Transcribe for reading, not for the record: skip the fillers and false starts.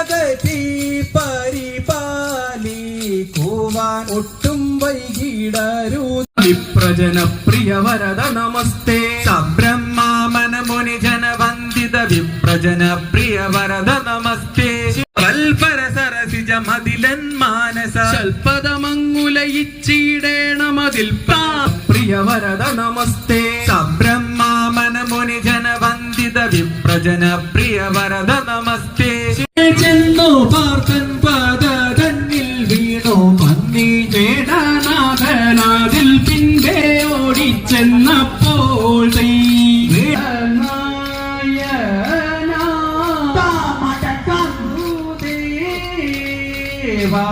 അകറ്റി പരിപാലിക്കുവാൻ ഒട്ടും വൈകിടരൂ. വിപ്രജനപ്രിയ വരദ നമസ്തേ. സബ്രഹ്മാമന മുനിജന വന്ദിത വിപ്രജനപ്രിയ വരദ നമസ്തേ. കൽപര സരസിജ മതിലൻ മാനസ ശൽപദമങ്ങുലയിച്ചിടേണമതിൽ പ്രിയ വരദ നമസ്തേ. സബ്രഹ്മാമന മുനിജന വന്ദിത വിപ്രജന പ്രിയ വരദ നമസ്തേ. ചെന്നു പാർത്തൻ പദ തന്നിൽ വീണു മന്നി ചേടനാഥനാതിൽ പിൻപേ ഓടിച്ചെന്നപ്പോൾ ദേവാ